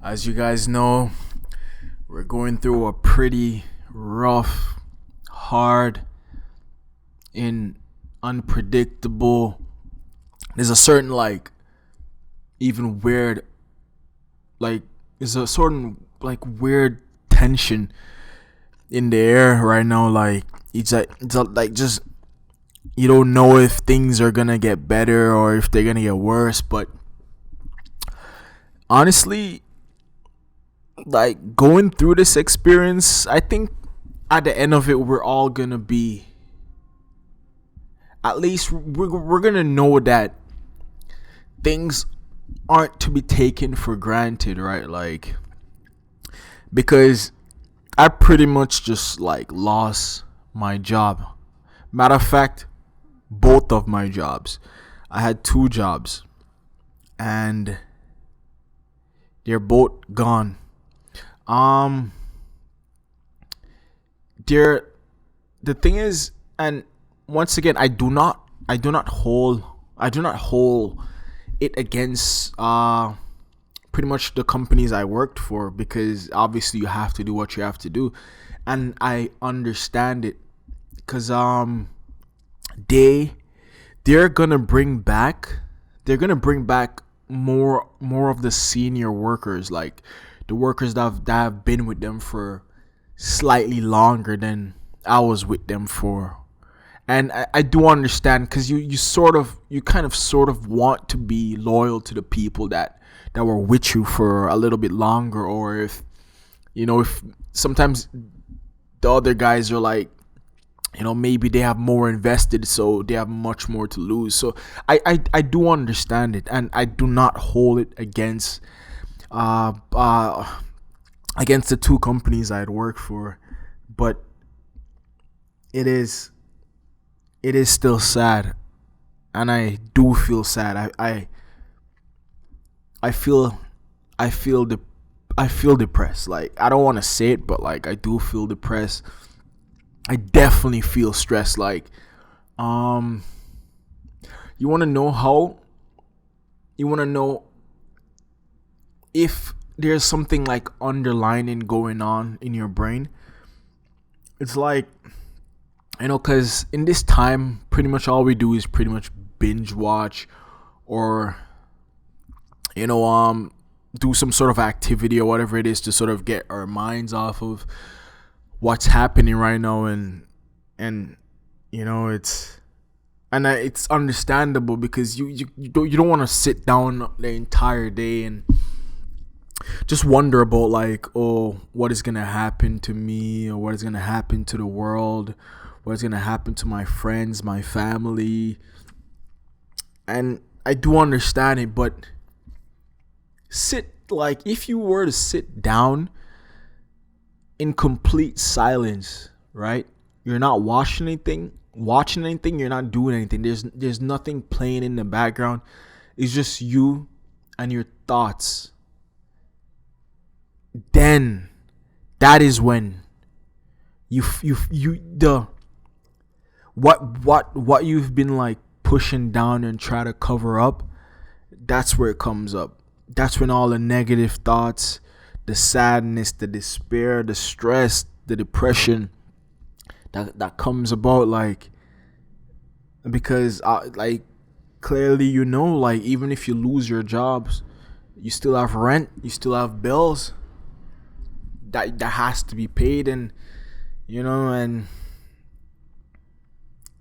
As you guys know, we're going through a pretty rough, hard, and unpredictable. There's a certain even weird like there's a certain weird tension in the air right now. Like just you don't know if things are gonna get better or if they're gonna get worse. But honestly, like going through this experience, I think at the end of it, we're all gonna be at least we're gonna know that things aren't to be taken for granted, right? Like because I pretty much just lost my job. Matter of fact, both of my jobs. I had two jobs and they're both gone. Um they're the thing is, and once again, I do not hold it against pretty much the companies I worked for, because obviously you have to do what you have to do, and I understand it because they they're gonna bring back more of the senior workers, like the workers that have been with them for slightly longer than I was with them for. And I do understand, because you kind of sort of want to be loyal to the people that were with you for a little bit longer. Or if sometimes the other guys are maybe they have more invested, so they have much more to lose. So I do understand it, and I do not hold it uh, uh, against the two companies I had worked for. But it is it is still sad, and I do feel sad. I feel I feel de- I feel depressed. Like, I don't want to say it, but I do feel depressed. I definitely feel stressed. Um you want to know how you want to know if there's something underlining going on in your brain. It's because in this time, pretty much all we do is pretty much binge watch, or you know um do some sort of activity or whatever it is to sort of get our minds off of what's happening right now. And it's it's understandable, because you don't want to sit down the entire day and just wonder about, oh, what is gonna happen to me, or what is gonna happen to the world, what is gonna happen to my friends, my family. And I do understand it, but if you were to sit down in complete silence, right? You're not watching anything, you're not doing anything. There's nothing playing in the background. It's just you and your thoughts. Then that is when the what you've been pushing down and try to cover up, that's where it comes up. That's when all the negative thoughts, the sadness, the despair, the stress, the depression that comes about, because clearly, even if you lose your jobs, you still have rent, you still have bills that has to be paid. And and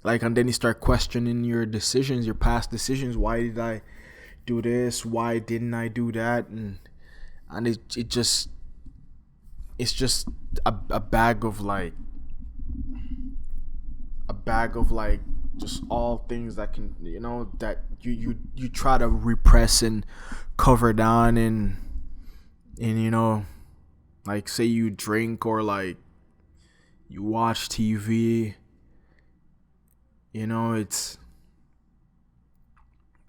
and then you start questioning your decisions, your past decisions. Why did I do this? Why didn't I do that? And it's just a bag of just all things that can, that you try to repress and cover down. And say you drink, or you watch TV. It's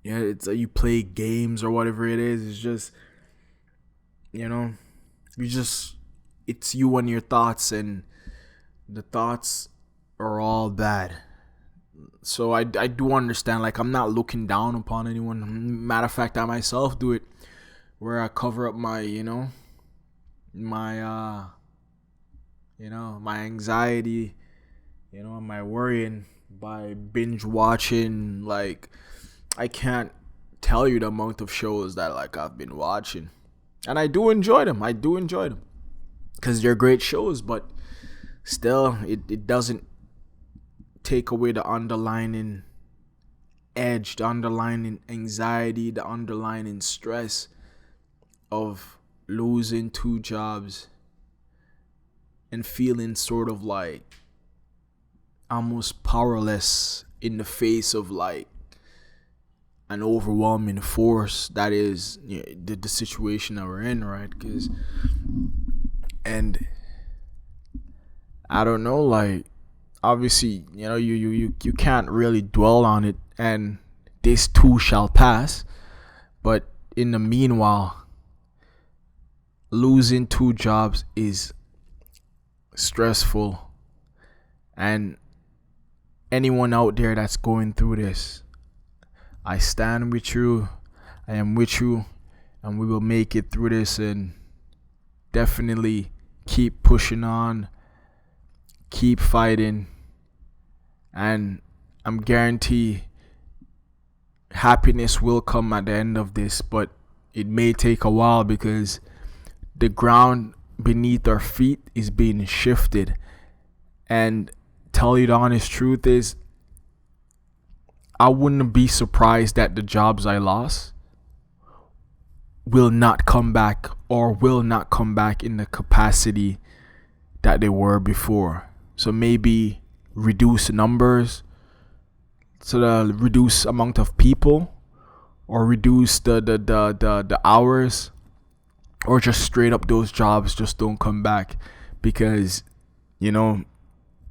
yeah, it's you play games or whatever it is. It's just you know you just it's you and your thoughts, and the thoughts are all bad. So I do understand. I'm not looking down upon anyone. Matter of fact, I myself do it. where I cover up my, my my anxiety, my worrying by binge watching. Like, I can't tell you the amount of shows that like I've been watching, and I do enjoy them. Because they're great shows, but still, it doesn't take away the underlying edge, the underlying anxiety, the underlying stress of losing two jobs and feeling sort of like almost powerless in the face of like an overwhelming force that is the situation that we're in, right? And I don't know, like, obviously, you can't really dwell on it, and this too shall pass. But in the meanwhile, losing two jobs is stressful, and anyone out there that's going through this, I stand with you. I am with you, and we will make it through this, and definitely keep pushing on, keep fighting, and I'm guarantee happiness will come at the end of this, but it may take a while because the ground beneath our feet is being shifted. And tell you the honest truth is, I wouldn't be surprised that the jobs I lost will not come back, or will not come back in the capacity that they were before. So maybe reduce numbers, so the reduce amount of people, or reduce the hours, or just straight up those jobs just don't come back because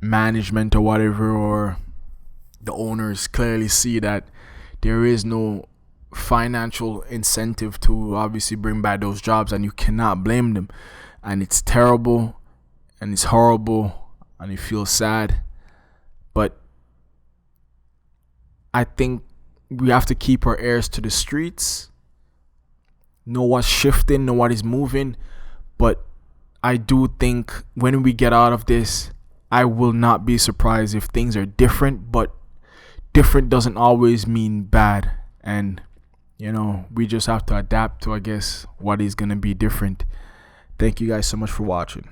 management or whatever, or the owners clearly see that there is no financial incentive to obviously bring back those jobs, and you cannot blame them. And it's terrible, and it's horrible, and you feel sad, but I think we have to keep our ears to the streets, know what's shifting, know what is moving. But I do think when we get out of this, I will not be surprised if things are different, but different doesn't always mean bad. And we just have to adapt to, I guess, what is going to be different. Thank you guys so much for watching.